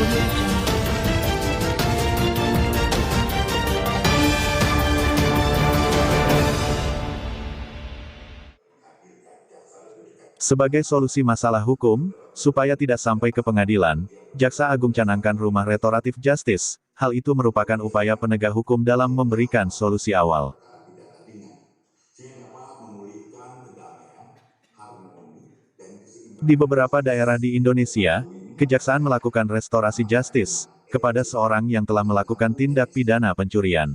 Audio Jungle. Sebagai solusi masalah hukum, supaya tidak sampai ke pengadilan, Jaksa Agung canangkan rumah restoratif justice. Hal itu merupakan upaya penegak hukum dalam memberikan solusi awal. Di beberapa daerah di Indonesia, kejaksaan melakukan restorasi justice kepada seorang yang telah melakukan tindak pidana pencurian.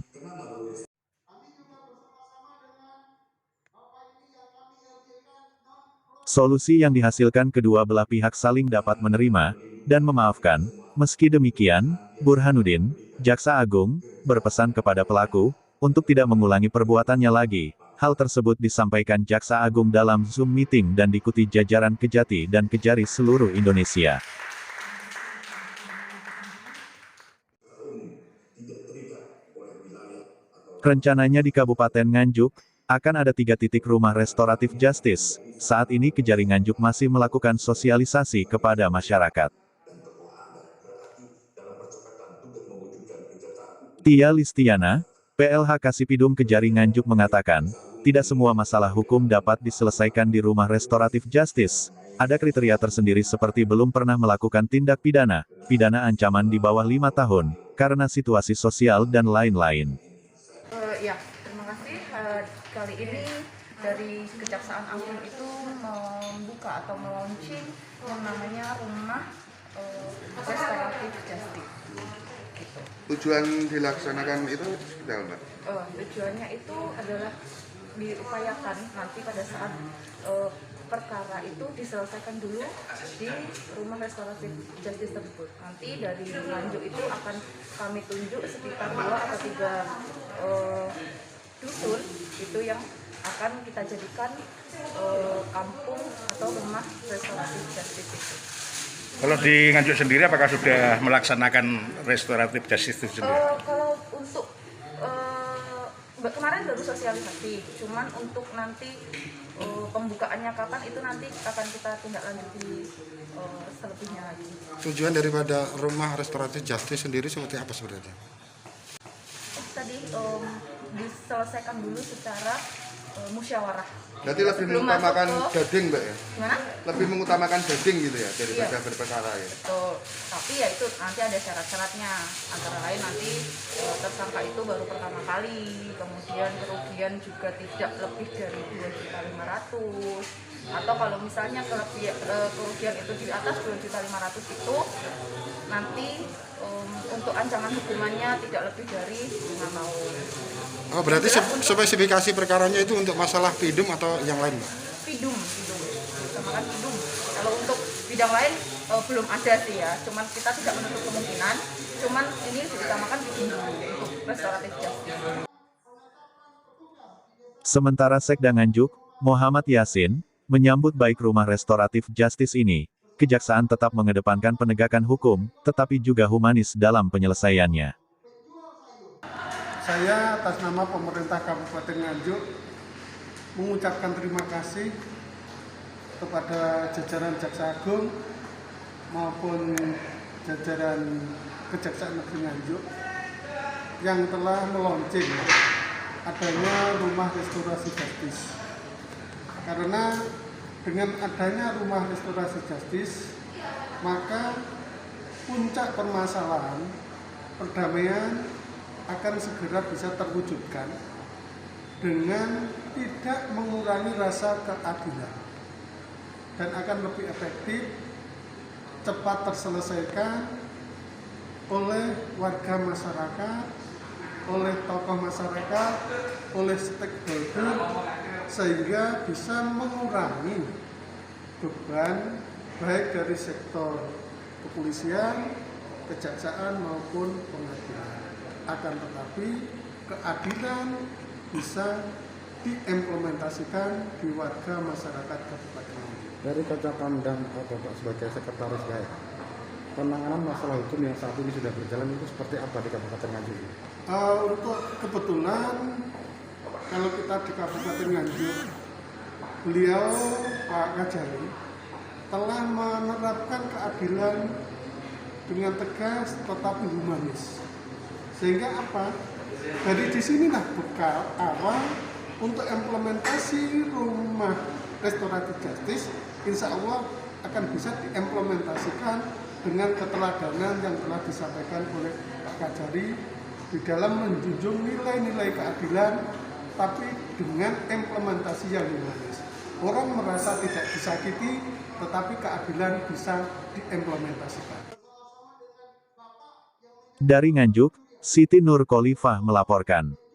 Solusi yang dihasilkan kedua belah pihak saling dapat menerima dan memaafkan. Meski demikian, Burhanuddin, Jaksa Agung, berpesan kepada pelaku untuk tidak mengulangi perbuatannya lagi. Hal tersebut disampaikan Jaksa Agung dalam Zoom meeting dan diikuti jajaran Kejati dan Kejari seluruh Indonesia. Rencananya di Kabupaten Nganjuk, akan ada 3 titik rumah restoratif justice. Saat ini Kejari Nganjuk masih melakukan sosialisasi kepada masyarakat. Tia Listiana, PLH Kasipidum Kejari Nganjuk mengatakan, tidak semua masalah hukum dapat diselesaikan di rumah restoratif justice. Ada kriteria tersendiri seperti belum pernah melakukan tindak pidana, pidana ancaman di bawah 5 tahun, karena situasi sosial dan lain-lain. Ya, terima kasih. Kali ini dari Kejaksaan Agung itu membuka atau melaunching yang namanya rumah restoratif justice. Gitu. Tujuan dilaksanakan itu seperti apa, Mbak? Tujuannya itu adalah diupayakan nanti pada saat perkara itu diselesaikan dulu di rumah restoratif justice tersebut. Nanti dari Nganjuk itu akan kami tunjuk sekitar 2 atau 3 dusun itu yang akan kita jadikan kampung atau rumah restoratif justice itu. Kalau di Nganjuk sendiri apakah sudah melaksanakan restoratif justice itu sendiri? Kalau untuk kemarin baru sosialisasi, cuman untuk nanti pembukaannya kapan itu nanti akan kita tindak lanjuti selebihnya lagi. Tujuan daripada rumah restoratif justice sendiri seperti apa sebenarnya? Tadi diselesaikan dulu secara musyawarah. Berarti lebih mengutamakan dading, Mbak ya? Gimana? Lebih mengutamakan dading gitu ya daripada Iya, berperkara ya? betul. Tapi ya itu nanti ada syarat-syaratnya. Antara lain nanti tersangka itu baru pertama kali, kemudian kerugian juga tidak lebih dari 2.500.000. Atau kalau misalnya kerugian itu di atas 2.500.000 itu nanti untuk ancaman hukumannya tidak lebih dari 5 tahun. Oh, berarti spesifikasi perkaranya itu untuk masalah pidum atau yang lain, Mbak? Pidum. Ditamakan pidum. Kalau untuk bidang lain belum ada sih ya, cuman kita tidak menutup kemungkinan. Cuman ini ditamakan pidum untuk restoratif justice. Sementara Sekda Nganjuk, Muhammad Yasin, menyambut baik rumah restoratif justice ini. Kejaksaan tetap mengedepankan penegakan hukum, tetapi juga humanis dalam penyelesaiannya. Saya atas nama pemerintah Kabupaten Nganjuk mengucapkan terima kasih kepada jajaran Jaksa Agung maupun jajaran Kejaksaan Negeri Nganjuk yang telah meluncurkan adanya rumah restorasi justice. Karena dengan adanya rumah restorasi justice, maka puncak permasalahan perdamaian akan segera bisa terwujudkan dengan tidak mengurangi rasa keadilan dan akan lebih efektif, cepat terselesaikan oleh warga masyarakat, oleh tokoh masyarakat, oleh stakeholder, sehingga bisa mengurangi beban baik dari sektor kepolisian, kejaksaan maupun pengadilan. Akan tetapi keadilan bisa diimplementasikan di warga masyarakat Kabupaten Nganjuk. Dari kaca pandang Bapak sebagai sekretaris daerah, penanganan masalah hukum yang saat ini sudah berjalan itu seperti apa di Kabupaten Nganjuk? Untuk kebetulan kalau kita di Kabupaten Nganjuk, beliau Pak Kajari telah menerapkan keadilan dengan tegas tetapi humanis. Sehingga apa? Dari di sinilah bekal awal untuk implementasi rumah restoratif justice, insya Allah akan bisa diimplementasikan dengan keteladanan yang telah disampaikan oleh Pak Kajari di dalam menjunjung nilai-nilai keadilan, tapi dengan implementasi yang humanis. Orang merasa tidak disakiti, tetapi keadilan bisa diimplementasikan. Dari Nganjuk, Siti Nur Khalifah melaporkan.